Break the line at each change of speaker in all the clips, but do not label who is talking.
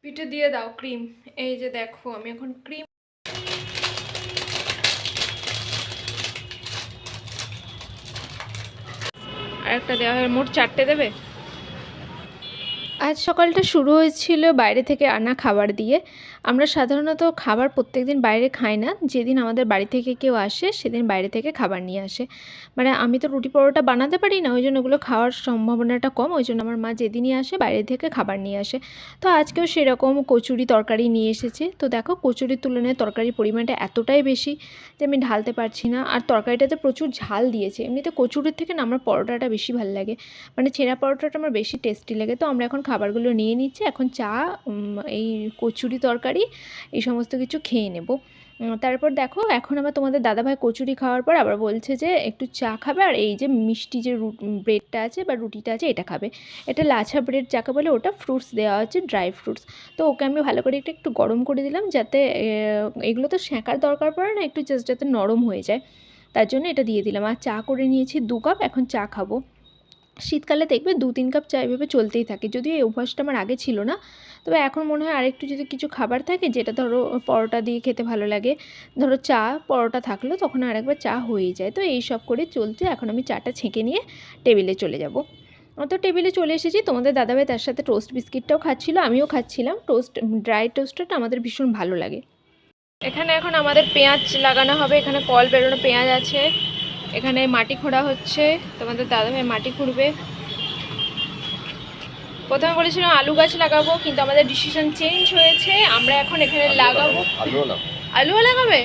পিঠে দিয়ে দাও ক্রিম। এই যে দেখো আমি এখন ক্রিম আর একটা দেওয়া হয়, মোট 4টে দেবে। আজ সকালটা শুরু হয়েছিল বাইরে থেকে আনা খাবার দিয়ে। আমরা সাধারণত খাবার প্রত্যেকদিন বাইরে খাই না, যেদিন আমাদের বাড়ি থেকে কেউ আসে সেদিন বাইরে থেকে খাবার নিয়ে আসে। মানে আমি তো রুটি পরোটা বানাতে পারি না, ওই জন্য ওগুলো খাওয়ার সম্ভাবনাটা কম, ওই জন্য আমার মা যেদিনই আসে বাইরে থেকে খাবার নিয়ে আসে। তো আজকেও সেরকম কচুরি তরকারি নিয়ে এসেছে। তো দেখো কচুরির তুলনায় তরকারির পরিমাণটা এতটাই বেশি যে আমি ঢালতে পারছি না। আর তরকারিটাতে প্রচুর ঝাল দিয়েছে। এমনিতে কচুরির থেকে না আমার পরোটাটা বেশি ভালো লাগে, মানে ছেঁড়া পরোটাটা আমার বেশি টেস্টি লাগে। তো আমরা এখন খাবারগুলো নিয়ে নিচ্ছি, এখন চা, এই কচুরি তরকারি এই সমস্ত কিছু খেয়ে নেব। তারপর দেখো এখন আবার তোমাদের দাদাভাই কচুরি খাওয়ার পর আবার বলছে যে একটু চা খাবে, আর এই যে মিষ্টি যে ব্রেডটা আছে বা রুটিটা আছে এটা খাবে। এটা লাছা ব্রেড যাকে বলে, ওটা ফ্রুটস দেওয়া আছে, ড্রাই ফ্রুটস। তো ওকে আমি ভালো করে একটু গরম করে দিলাম, যাতে এগুলো তো সেঁকার দরকার পড়ে না, একটু জাস্ট যাতে নরম হয়ে যায়, তার জন্য এটা দিয়ে দিলাম। আর চা করে নিয়েছি 2 কাপ, এখন চা খাবো। শীতকালে দেখবে 2-3 কাপ চা এভাবে চলতেই থাকে, যদিও এই অভ্যাসটা আমার আগে ছিল না। তবে এখন মনে হয় আরেকটু যদি কিছু খাবার থাকে, যেটা ধরো পরোটা দিয়ে খেতে ভালো লাগে, ধরো চা পরোটা থাকলো, তখন আরেকবার চা হয়েই যায়। তো এই সব করে চলছে। এখন আমি চাটা ছেঁকে নিয়ে টেবিলে চলে যাব। তো টেবিলে চলে এসেছি, তোমাদের দাদাভাই তার সাথে টোস্ট বিস্কিটটাও খাচ্ছিলো, আমিও খাচ্ছিলাম। ড্রাই টোস্টটা আমাদের ভীষণ ভালো লাগে। এখানে এখন আমাদের পেঁয়াজ লাগানো হবে, এখানে কল বেরোনো পেঁয়াজ আছে, এখানে মাটি খোঁড়া হচ্ছে, তোমাদের দাদাভাই মাটি খুঁড়বে। প্রথমে বলেছিলাম আলু গাছ লাগাবো, কিন্তু আমাদের ডিসিশন চেঞ্জ হয়েছে, আমরা এখন এখানে লাগাবো আলুও লাগাবে।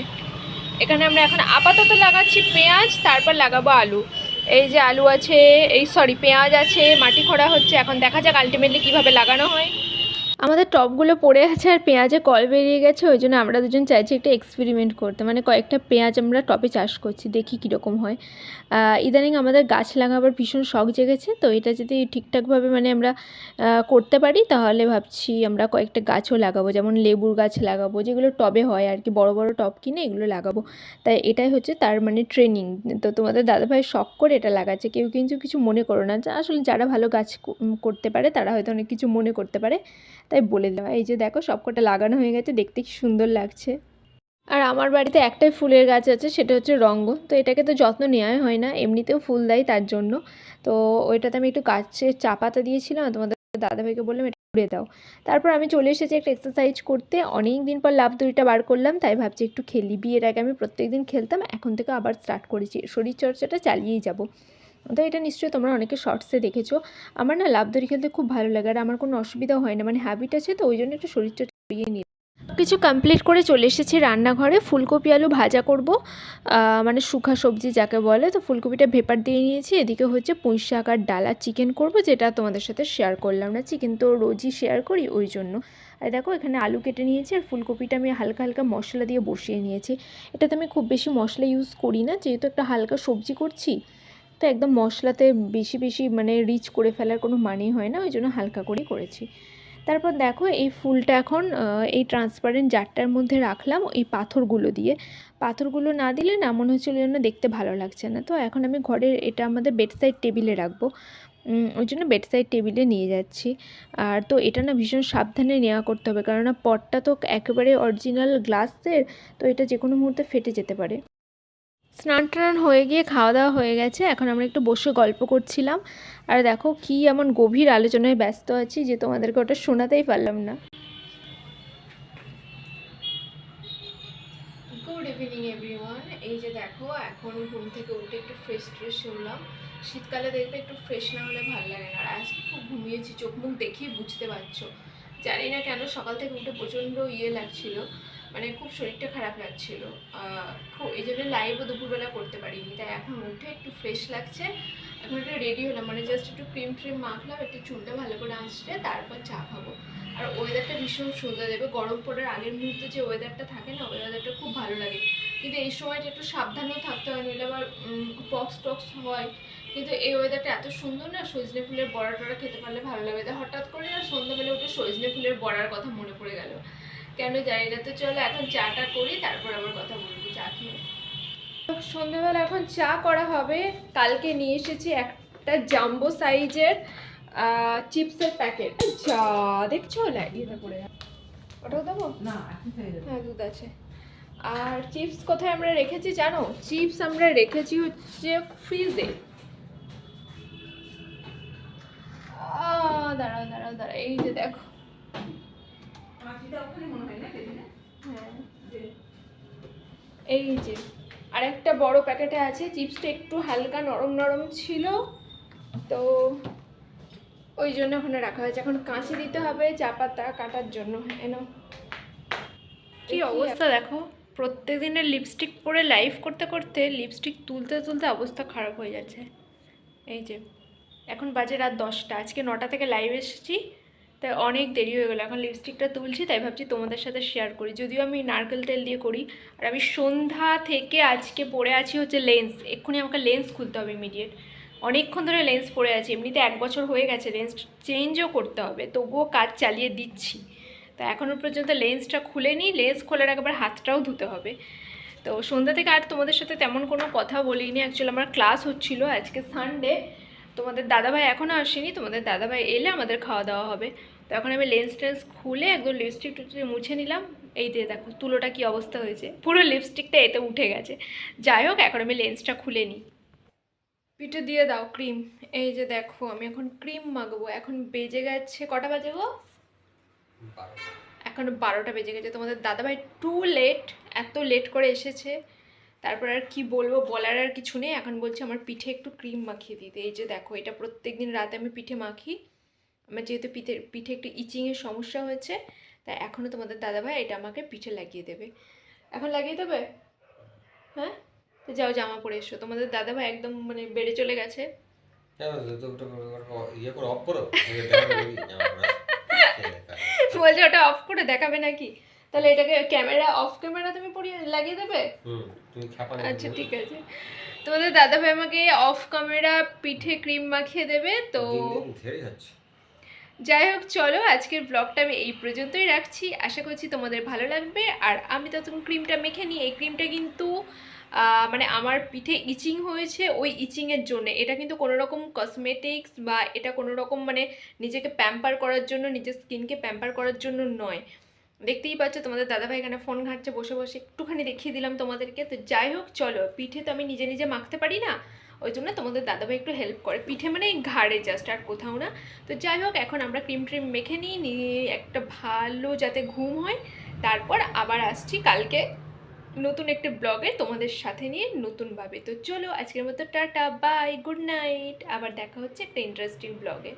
এখানে আমরা এখন আপাতত লাগাচ্ছি পেঁয়াজ, তারপর লাগাবো আলু। এই যে আলু আছে, পেঁয়াজ আছে, মাটি খোঁড়া হচ্ছে, এখন দেখা যাক আলটিমেটলি কীভাবে লাগানো হয়। আমাদের টবগুলো পড়ে আছে আর পেঁয়াজে কল বেরিয়ে গেছে, ওই জন্য আমরা দুজন চাইছি একটা এক্সপেরিমেন্ট করতে, মানে কয়েকটা পেঁয়াজ আমরা টবে চাষ করছি, দেখি কীরকম হয়। ইদানিং আমাদের গাছ লাগাবার ভীষণ শখ জেগেছে, তো এটা যদি ঠিকঠাকভাবে মানে আমরা করতে পারি, তাহলে ভাবছি আমরা কয়েকটা গাছও লাগাবো, যেমন লেবুর গাছ লাগাবো, যেগুলো টবে হয় আর কি, বড় বড় টব কিনে এগুলো লাগাবো। তাই এটাই হচ্ছে তার মানে ট্রেনিং। তো তোমাদের দাদাভাই শখ করে এটা লাগাচ্ছে, কেউ কিন্তু কিছু মনে করো না, আসলে যারা ভালো গাছ করতে পারে তারা হয়তো অনেক কিছু মনে করতে পারে, তাই বলে দেওয়া। এই যে দেখো সবকটা লাগানো হয়ে গেছে, দেখতে কি সুন্দর লাগছে। আর আমার বাড়িতে একটাই ফুলের গাছ আছে, সেটা হচ্ছে রঙ্গন। তো এটাকে তো যত্ন নেওয়াই হয় না, এমনিতেও ফুল দেয় তার জন্য। তো ওইটাতে আমি একটু গাছের চা পাতা দিয়েছিলাম, তোমাদের দাদাভাইকে বললাম এটা ঘুরে দাও। তারপর আমি চলে এসেছি একটা এক্সারসাইজ করতে, অনেক দিন পর লাফ দড়িটা বার করলাম, তাই ভাবছি একটু খেলি। বিয়ের আগে আমি প্রত্যেকদিন খেলতাম, এখন থেকে আবার স্টার্ট করেছি, শরীরচর্চাটা চালিয়েই যাব। তো এটা নিশ্চয়ই তোমরা অনেকে শর্টসে দেখেছো। আমার না লাফ দড়ি খেলতে খুব ভালো লাগে, আর আমার কোনো অসুবিধাও হয় না, মানে হ্যাবিট আছে, তো ওই জন্য একটু শরীরচর্চা করিয়ে নিই। কিছু কমপ্লিট করে চলে এসেছি রান্নাঘরে। ফুলকপি আলু ভাজা করব, মানে শুকা সবজি যাকে বলে। তো ফুলকপিটা ভেপার দিয়ে নিয়েছি, এদিকে হচ্ছে পুঁই শাক আর ডাল আর চিকেন করব, যেটা তোমাদের সাথে শেয়ার করলাম না, চিকেন তো রোজই শেয়ার করি ওই জন্য। আর দেখো এখানে আলু কেটে নিয়েছি, আর ফুলকপিটা আমি হালকা হালকা মশলা দিয়ে বসিয়ে নিয়েছি। এটাতে আমি খুব বেশি মশলা ইউজ করি না, যেহেতু একটা হালকা সবজি করছি, তো একদম মশলাতে বেশি বেশি মানে রিচ করে ফেলার কোনো মানেই হয় না, ওই জন্য হালকা করেই করেছি। তারপর দেখো এই ফুলটা এখন এই ট্রান্সপারেন্ট জারটার মধ্যে রাখলাম, এই পাথরগুলো দিয়ে। পাথরগুলো না দিলে না মনে হচ্ছিল যেন দেখতে ভালো লাগছে না। তো এখন আমি ঘরের, এটা আমাদের বেডসাইড টেবিলে রাখবো, ওই জন্য বেডসাইড টেবিলে নিয়ে যাচ্ছি। আর তো এটা না ভীষণ সাবধানে নেওয়া করতে হবে, কেননা পটটা তো একেবারে অরিজিনাল গ্লাসের, তো এটা যে কোনো মুহূর্তে ফেটে যেতে পারে। স্নান টান হয়ে গিয়ে খাওয়া দাওয়া হয়ে গেছে, এখন আমরা একটু বসে গল্প করছিলাম। আর দেখো কি এমন গভীর আলোচনায় ব্যস্ত আছি যে তোমাদেরকে ওটা শোনাতেই পারলাম না। Good evening everyone. এই যে দেখো এখন ঘুম থেকে উঠে একটু ফ্রেশ হলাম। শীতকালে দেখবে একটু ফ্রেশ না হলে ভালো লাগে না, আর আজকে খুব ঘুমিয়েছি, চোখ মুখ দেখেই বুঝতে পারছো। জানি না কেন সকাল থেকে উঠে প্রচণ্ড লাগছিল, মানে খুব শরীরটা খারাপ লাগছিল, খুব, এই জন্য লাইভও দুপুরবেলা করতে পারিনি। তাই এখন উঠে একটু ফ্রেশ লাগছে, এখন একটু রেডি হলাম, মানে জাস্ট একটু ক্রিম মাখলাম, একটু চুলটা ভালো করে আসলে তারপর চা খাবো। আর ওয়েদারটা ভীষণ সুন্দর, দেবে গরম পড়ার আগের মুহূর্তে যে ওয়েদারটা থাকে না, ওয়েদারটা খুব ভালো লাগে। কিন্তু এই সময়টা একটু সাবধানেও থাকতে হয়, নইলে আবার টক্স হয়। কিন্তু এই ওয়েদারটা এত সুন্দর না, সজনে ফুলের বড়া টড়া খেতে পারলে ভালো লাগে। হঠাৎ করে না সন্ধ্যাবেলা উঠে সজনে ফুলের বড়ার কথা মনে পড়ে গেল, কেন জানি না। তো চলো এখন চাটা করি, তারপর আবার কথা বলবো চা খেয়ে। সন্ধ্যাবেলা এখন চা করা হবে। কালকে নিয়ে এসেছি একটা জাম্বো সাইজের চিপসের প্যাকেট। যা দেখছো লাগিয়ে পড়ে ওটাও দেবো না? হ্যাঁ দুধ আছে। আর চিপস কোথায় আমরা রেখেছি জানো? চিপস আমরা রেখেছি হচ্ছে ফ্রিজে। দাঁড়াও দাঁড়াও দাঁড়াও, এই যে দেখো। হ্যাঁ এই যে আর একটা বড় প্যাকেটে আছে। চিপসটা একটু হালকা নরম নরম ছিল, তো ওই জন্য ওখানে রাখা হয়েছে। এখন কাঁচি দিতে হবে চা পাতা কাটার জন্য। এনো কি অবস্থা দেখো, প্রত্যেক দিনের লিপস্টিক পরে লাইভ করতে করতে লিপস্টিক তুলতে তুলতে অবস্থা খারাপ হয়ে যাচ্ছে। এই যে এখন বাজে রাত 10টা, আজকে 9টা থেকে লাইভ এসেছি, তাই অনেক দেরি হয়ে গেলো। এখন লিপস্টিকটা তুলছি, তাই ভাবছি তোমাদের সাথে শেয়ার করি। যদিও আমি নারকেল তেল দিয়ে করি, আর আমি সন্ধ্যা থেকে আজকে পরে আছি হচ্ছে লেন্স। এক্ষুনি আমাকে লেন্স খুলতে হবে ইমিডিয়েট। অনেকক্ষণ ধরে লেন্স পরে আছি, এমনিতে 1 বছর হয়ে গেছে, লেন্স চেঞ্জও করতে হবে, তবুও কাজ চালিয়ে দিচ্ছি। তা এখনও পর্যন্ত লেন্সটা খুলে নিই, লেন্স খোলার একবার হাতটাও ধুতে হবে। তো সন্ধ্যা থেকে আর তোমাদের সাথে তেমন কোনো কথা বলিনি। অ্যাকচুয়ালি আমার ক্লাস হচ্ছিলো, আজকে সানডে। তোমাদের দাদাভাই এখনও আসেনি, তোমাদের দাদাভাই এলে আমাদের খাওয়া দাওয়া হবে। তো এখন আমি লেন্স টেন্স খুলে একদম লিপস্টিক টুপস্টিক মুছে নিলাম। এই দিয়ে দেখো তুলোটা কি অবস্থা হয়েছে, পুরো লিপস্টিকটা এতে উঠে গেছে। যাই হোক, এখন আমি লেন্সটা খুলে নিই। পিঠে দিয়ে দাও ক্রিম। এই যে দেখো আমি এখন ক্রিম মাখবো। এখন বেজে গেছে, কটা বাজে গো? এখন 12টা বেজে গেছে। তোমাদের দাদাভাই টু লেট, এত লেট করে এসেছে। তারপর আর কি বলবো, বলার আর কিছু নেই। এখন বলছি আমার পিঠে একটু ক্রিম মাখিয়ে দিতে। এই যে দেখো, এটা প্রত্যেকদিন রাতে আমি পিঠে মাখি। আমার যেহেতু পিঠে একটু ইচিংয়ের সমস্যা হয়েছে, তাই এখনও তোমাদের দাদাভাই এটা আমাকে পিঠে লাগিয়ে দেবে। এখন লাগিয়ে দেবে? হ্যাঁ, তো যাও জামা পরে এসো। তোমাদের দাদাভাই একদম মানে বেড়ে চলে গেছে। বলছে ওটা অফ করে দেখাবে নাকি? তাহলে এটাকে ক্যামেরা অফ ক্যামেরা তুমি পরিয়ে লাগিয়ে দেবে? আচ্ছা ঠিক আছে। তোমাদের দাদাভাই আমাকে অফ ক্যামেরা পিঠে ক্রিম মাখিয়ে দেবে। তো যাই হোক, চলো আজকের ব্লগটা আমি এই পর্যন্তই রাখছি। আশা করছি তোমাদের ভালো লাগবে। আর আমি তখন ক্রিমটা মেখে নিই। এই ক্রিমটা কিন্তু মানে আমার পিঠে ইচিং হয়েছে, ওই ইচিংয়ের জন্য। এটা কিন্তু কোনো রকম কসমেটিক্স বা এটা কোনো রকম মানে নিজেকে প্যাম্পার করার জন্য, নিজের স্কিনকে প্যাম্পার করার জন্য নয়। দেখতেই পাচ্ছ তোমাদের দাদাভাই এখানে ফোন ঘাঁটছে বসে বসে, একটুখানি দেখিয়ে দিলাম তোমাদেরকে। তো যাই হোক চলো, পিঠে তো আমি নিজে নিজে মাখতে পারি না, ওই জন্য তোমাদের দাদাভাই একটু হেল্প করে। পিঠে মানে এই ঘাড়ে জাস্ট, আর কোথাও না। তো যাই হোক, এখন আমরা ক্রিম ট্রিম মেখে নিয়ে একটা ভালো যাতে ঘুম হয়। তারপর আবার আসছি কালকে নতুন একটা ব্লগে তোমাদের সাথে নিয়ে নতুনভাবে। তো চলো আজকের মতো টাটা, বাই, গুড নাইট। আবার দেখা হচ্ছে একটা ইন্টারেস্টিং ব্লগে।